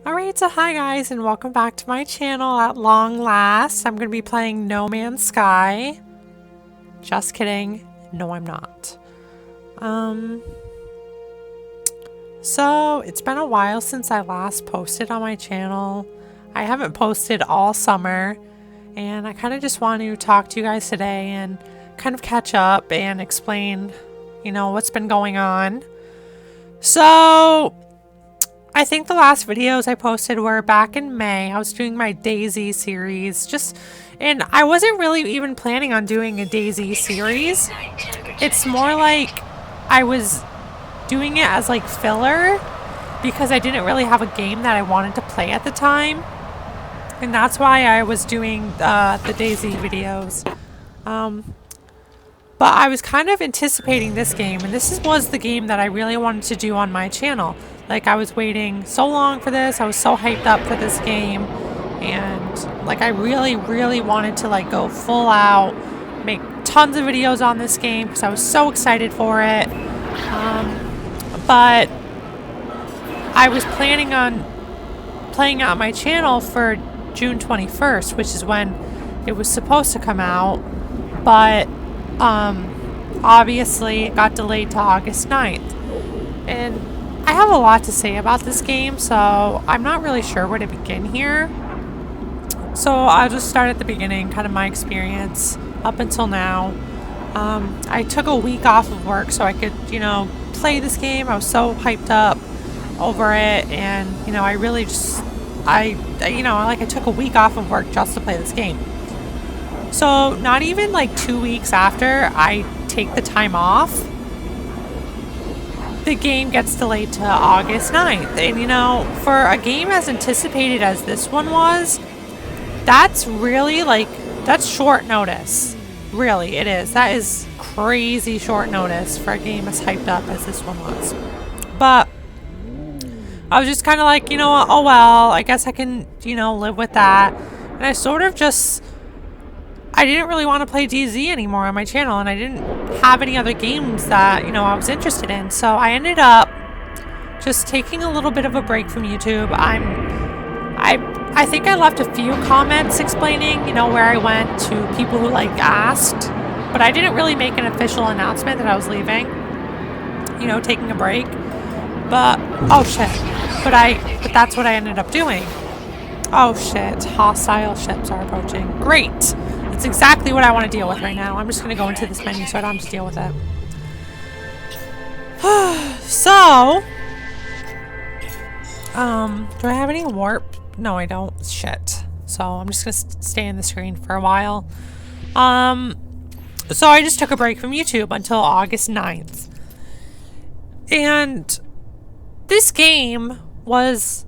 Alright, so hi guys and welcome back to my channel at long last. I'm going to be playing No Man's Sky. Just kidding. No, I'm not. So it's been a while since I last posted on my channel. I haven't posted all summer and I kind of just want to talk to you guys today and kind of catch up and explain, what's been going on. So I think the last videos I posted were back in May. I was doing my DayZ series and I wasn't really even planning on doing a DayZ series. It's more like I was doing it as like filler because I didn't really have a game that I wanted to play at the time. And that's why I was doing the DayZ videos. But I was kind of anticipating this game, and this was the game that I really wanted to do on my channel. Like, I was waiting so long for this. I was so hyped up for this game. And, like, I really, really wanted to, like, go full out, make tons of videos on this game because I was so excited for it. But I was planning on playing it on my channel for June 21st, which is when it was supposed to come out. But obviously it got delayed to August 9th. And I have a lot to say about this game, so I'm not really sure where to begin here. So I'll just start at the beginning, kind of my experience up until now. I took a week off of work so I could, play this game. I was so hyped up over it, and, I really just, I took a week off of work just to play this game. So not even like 2 weeks after I take the time off, the game gets delayed to August 9th. And for a game as anticipated as this one was, that's really that's short notice. Really, it is. That is crazy short notice for a game as hyped up as this one was. But I was just kind of like, oh well, I guess I can, live with that. And I sort of just, I didn't really want to play DayZ anymore on my channel, and I didn't have any other games that, I was interested in. So I ended up just taking a little bit of a break from YouTube. I think I left a few comments explaining, where I went to people who asked, but I didn't really make an official announcement that I was leaving, taking a break. But oh shit. But that's what I ended up doing. Oh shit, hostile ships are approaching. Great. That's exactly what I want to deal with right now. I'm just going to go into this menu so I don't have to deal with it. So, do I have any warp? No, I don't. Shit. So I'm just going to stay in the screen for a while. So I just took a break from YouTube until August 9th. And this game was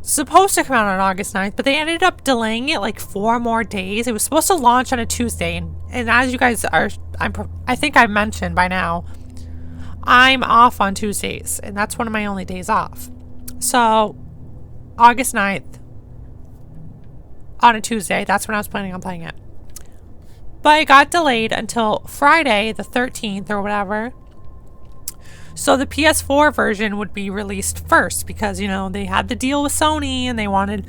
supposed to come out on August 9th, but they ended up delaying it like 4 more days. It was supposed to launch on a Tuesday, and as you guys are, I think I've mentioned by now, I'm off on Tuesdays, and that's one of my only days off. So August 9th on a Tuesday, that's when I was planning on playing it. But it got delayed until Friday the 13th or whatever. So the PS4 version would be released first because, they had the deal with Sony and they wanted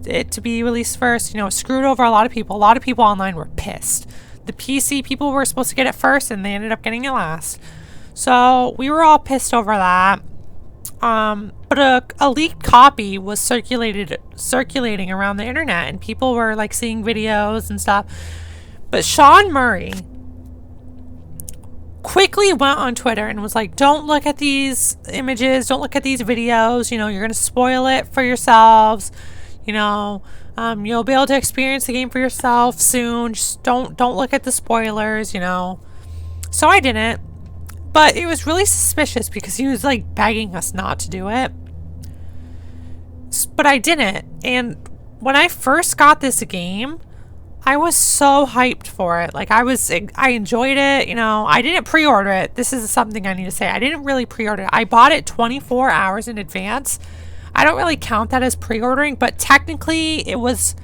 it to be released first. It screwed over a lot of people. A lot of people online were pissed. The PC people were supposed to get it first and they ended up getting it last. So we were all pissed over that. But a leaked copy was circulating around the internet, and people were seeing videos and stuff. But Sean Murray quickly went on Twitter and was like, don't look at these images, don't look at these videos, you're going to spoil it for yourselves, you'll be able to experience the game for yourself soon, just don't look at the spoilers, So I didn't, but it was really suspicious because he was begging us not to do it, but I didn't. And when I first got this game, I was so hyped for it. I enjoyed it. I didn't pre-order it. This is something I need to say. I didn't really pre-order it. I bought it 24 hours in advance. I don't really count that as pre-ordering, but technically it was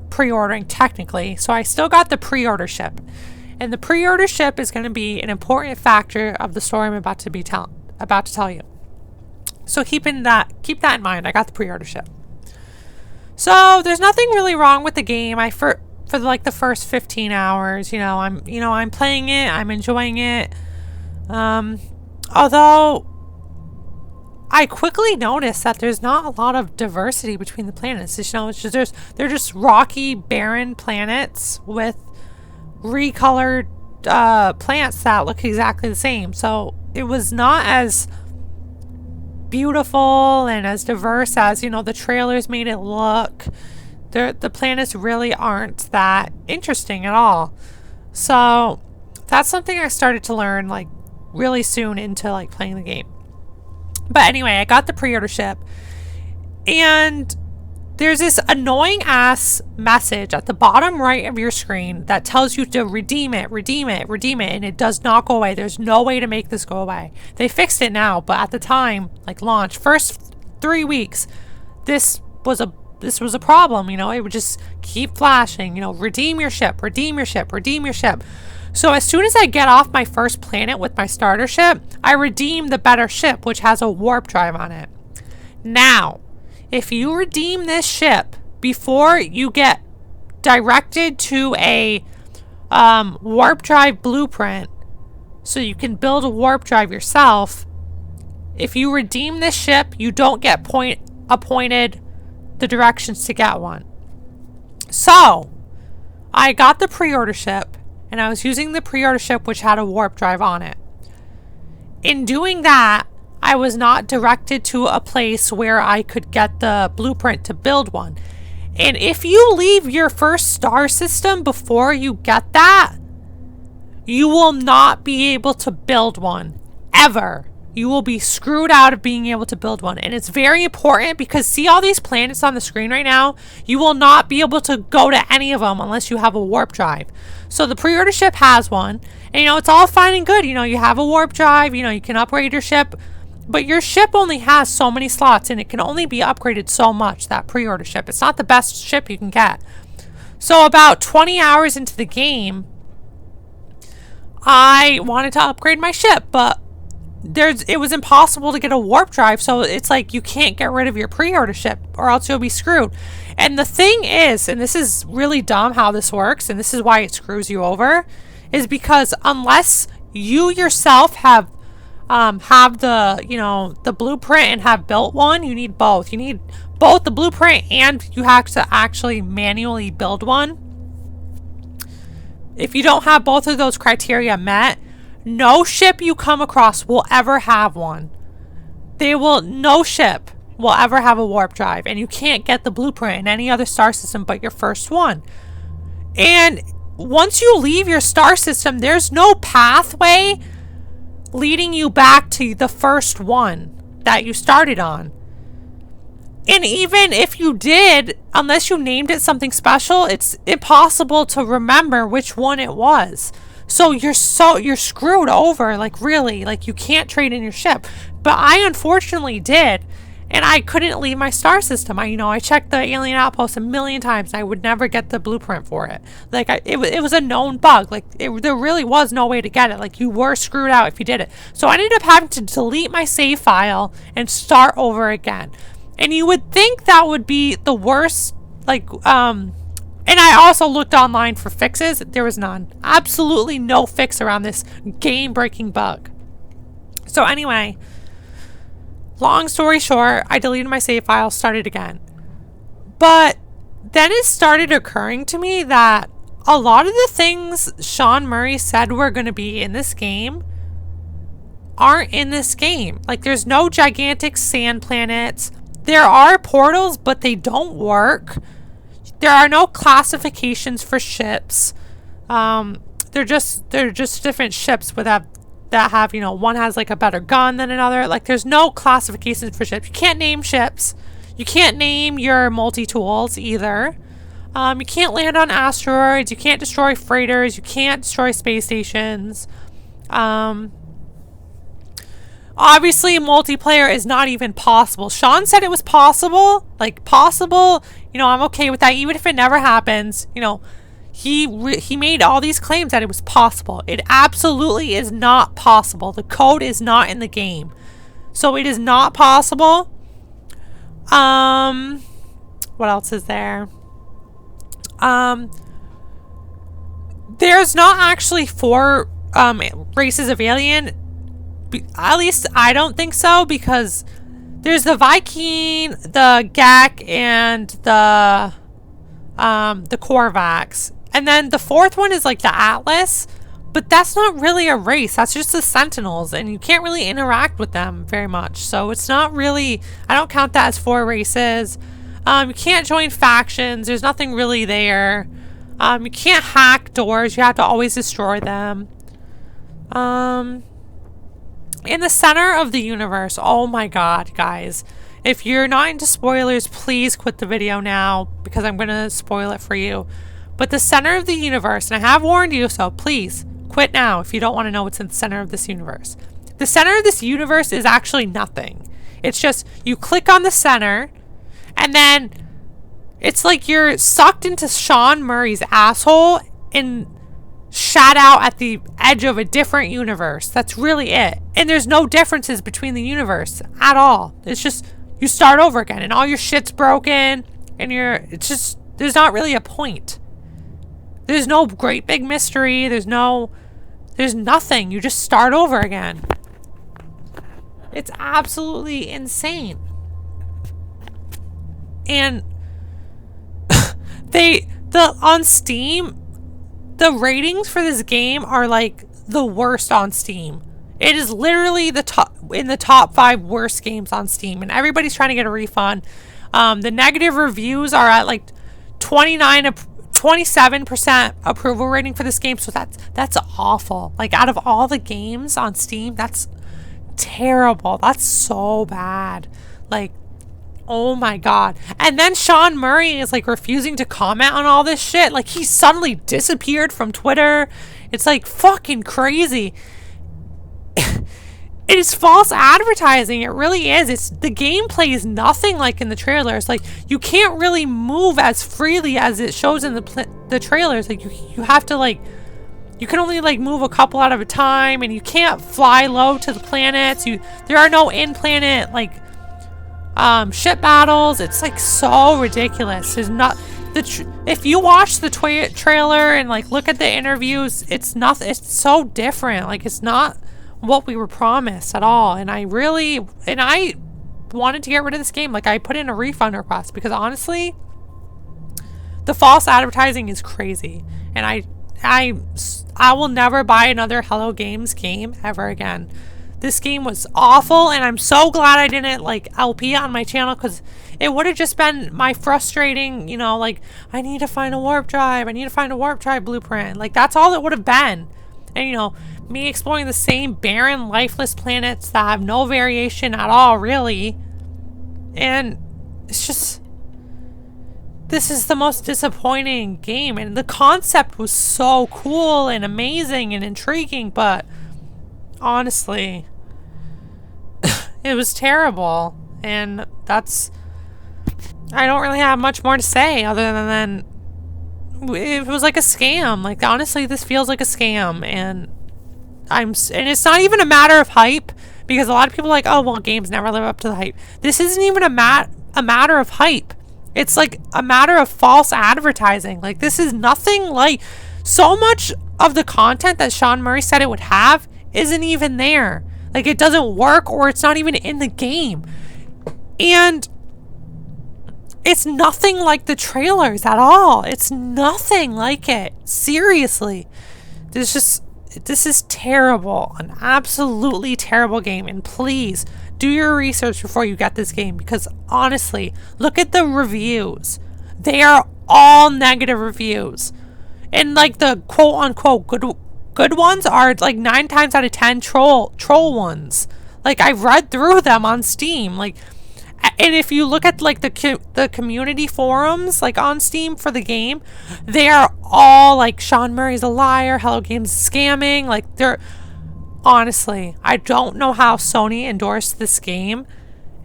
pre-ordering technically. So I still got the pre-order ship. And the pre-order ship is going to be an important factor of the story I'm about to tell you. So keep that in mind. I got the pre-order ship. So there's nothing really wrong with the game. For like the first 15 hours, I'm playing it. I'm enjoying it. Although I quickly noticed that there's not a lot of diversity between the planets. They're just rocky, barren planets with recolored plants that look exactly the same. So it was not as beautiful and as diverse as the trailers made it look. The planets really aren't that interesting at all. So that's something I started to learn like really soon into like playing the game. But anyway, I got the pre-order ship, and there's this annoying ass message at the bottom right of your screen that tells you to redeem it, and it does not go away. There's no way to make this go away. They fixed it now, but at the time, like launch, first 3 weeks, this was a problem. It would just keep flashing, redeem your ship. So as soon as I get off my first planet with my starter ship, I redeem the better ship, which has a warp drive on it. Now, if you redeem this ship before you get directed to a warp drive blueprint, so you can build a warp drive yourself, if you redeem this ship, you don't get appointed the directions to get one. So, I got the pre-order ship, and I was using the pre-order ship which had a warp drive on it. In doing that, I was not directed to a place where I could get the blueprint to build one. And if you leave your first star system before you get that, you will not be able to build one, ever. You will be screwed out of being able to build one. And it's very important because see all these planets on the screen right now? You will not be able to go to any of them unless you have a warp drive. So the pre-order ship has one. And it's all fine and good. You have a warp drive. You can upgrade your ship. But your ship only has so many slots and it can only be upgraded so much, that pre-order ship. It's not the best ship you can get. So about 20 hours into the game, I wanted to upgrade my ship, but it was impossible to get a warp drive, so it's like you can't get rid of your pre-order ship or else you'll be screwed. And the thing is, and this is really dumb how this works, and this is why it screws you over, is because unless you yourself have the blueprint and have built one, you need both. You need both the blueprint and you have to actually manually build one. If you don't have both of those criteria met, no ship you come across will ever have one. No ship will ever have a warp drive, and you can't get the blueprint in any other star system but your first one. And once you leave your star system, there's no pathway leading you back to the first one that you started on. And even if you did, unless you named it something special, it's impossible to remember which one it was. So you're screwed over, like really, like you can't trade in your ship. But I unfortunately did, and I couldn't leave my star system. I checked the alien outpost a million times, and I would never get the blueprint for it. Like it was a known bug. Like there really was no way to get it. Like you were screwed out if you did it. So I ended up having to delete my save file and start over again. And you would think that would be the worst, and I also looked online for fixes. There was none. Absolutely no fix around this game-breaking bug. So anyway, long story short, I deleted my save file, started again. But then it started occurring to me that a lot of the things Sean Murray said were going to be in this game aren't in this game. Like, there's no gigantic sand planets. There are portals, but they don't work. There are no classifications for ships. They're just different ships that have, one has like a better gun than another. Like there's no classifications for ships. You can't name ships. You can't name your multi-tools either. You can't land on asteroids. You can't destroy freighters. You can't destroy space stations. Obviously, multiplayer is not even possible. Sean said it was possible. Like, possible, I'm okay with that. Even if it never happens, he made all these claims that it was possible. It absolutely is not possible. The code is not in the game. So it is not possible. What else is there? There's not actually 4 races of alien. At least I don't think so, because there's the Viking, the Gek, and the Korvax. And then the 4th one is like the Atlas, but that's not really a race. That's just the Sentinels, and you can't really interact with them very much. So it's not really, I don't count that as 4 races. You can't join factions. There's nothing really there. You can't hack doors. You have to always destroy them. In the center of the universe, oh my god, guys. If you're not into spoilers, please quit the video now, because I'm going to spoil it for you. But the center of the universe, and I have warned you, so please quit now if you don't want to know what's in the center of this universe. The center of this universe is actually nothing. It's just, you click on the center, and then it's like you're sucked into Sean Murray's asshole and shot out at the edge of a different universe. That's really it. And there's no differences between the universe at all. It's just, you start over again, and all your shit's broken, and it's just, there's not really a point. There's no great big mystery. There's nothing. You just start over again. It's absolutely insane. And on Steam, the ratings for this game are like the worst on Steam. It is literally in the top 5 worst games on Steam, and everybody's trying to get a refund. The negative reviews are at like 27% approval rating for this game, so that's awful. Like, out of all the games on Steam, that's terrible. That's so bad. Like, oh my god. And then Sean Murray is like refusing to comment on all this shit. Like, he suddenly disappeared from Twitter. It's like fucking crazy. It is false advertising. It really is. The gameplay is nothing like in the trailers. Like, you can't really move as freely as it shows in the trailers. Like, you have to, like, you can only like move a couple at a time, and you can't fly low to the planets. There are no in-planet like ship battles. It's like so ridiculous. There's not if you watch the trailer and like look at the interviews, it's nothing. It's so different. Like, it's not what we were promised at all. And I wanted to get rid of this game. Like, I put in a refund request because honestly, the false advertising is crazy, and I will never buy another Hello Games game ever again. This game was awful, and I'm so glad I didn't like LP on my channel, because it would have just been my frustrating, you know, like, I need to find a warp drive. I need to find a warp drive blueprint. Like, that's all it would have been. And, you know, me exploring the same barren, lifeless planets that have no variation at all, really. And it's just, this is the most disappointing game. And the concept was so cool and amazing and intriguing, but honestly, it was terrible. And I don't really have much more to say other than it was like a scam. Like, honestly, this feels like a scam, and it's not even a matter of hype, because a lot of people are like, oh, well, games never live up to the hype. This isn't even a matter of hype. It's like a matter of false advertising. Like, this is nothing like, so much of the content that Sean Murray said it would have isn't even there. Like, it doesn't work, or it's not even in the game. And it's nothing like the trailers at all. It's nothing like it. Seriously. This is terrible. An absolutely terrible game. And please, do your research before you get this game, because honestly, look at the reviews. They are all negative reviews. And like the quote-unquote good ones are like 9 times out of 10 troll ones. Like, I've read through them on Steam. Like, and if you look at like the community forums like on Steam for the game, they are all like, Sean Murray's a liar, Hello Games is scamming. Like, honestly, I don't know how Sony endorsed this game,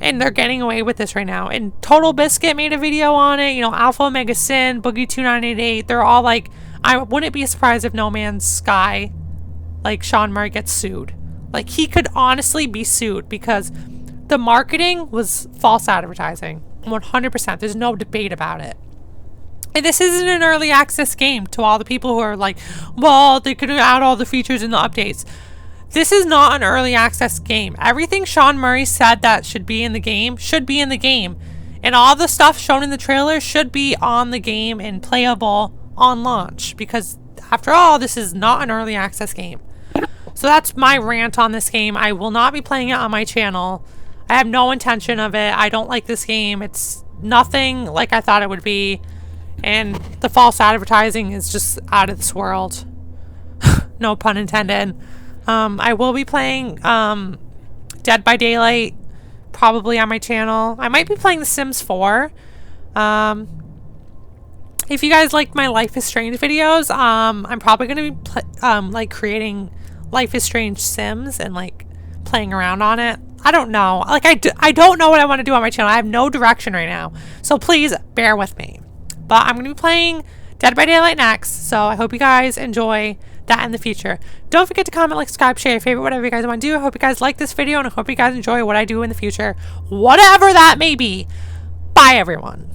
and they're getting away with this right now. And Total Biscuit made a video on it. You know, Alpha Omega Sin, Boogie2988. They're all like, I wouldn't be surprised if No Man's Sky, like, Sean Murray gets sued. Like, he could honestly be sued, because the marketing was false advertising. 100%. There's no debate about it. And this isn't an early access game to all the people who are like, well, they could add all the features in the updates. This is not an early access game. Everything Sean Murray said that should be in the game should be in the game. And all the stuff shown in the trailer should be on the game and playable on launch. Because after all, this is not an early access game. So that's my rant on this game. I will not be playing it on my channel. I have no intention of it. I don't like this game. It's nothing like I thought it would be. And the false advertising is just out of this world. No pun intended. I will be playing Dead by Daylight probably on my channel. I might be playing The Sims 4. If you guys like my Life is Strange videos, I'm probably going to be like creating Life is Strange Sims and like playing around on it. I don't know. Like I don't know what I want to do on my channel. I have no direction right now. So please bear with me. But I'm going to be playing Dead by Daylight next. So I hope you guys enjoy that in the future. Don't forget to comment, like, subscribe, share your favorite, whatever you guys want to do. I hope you guys like this video and I hope you guys enjoy what I do in the future. Whatever that may be. Bye, everyone.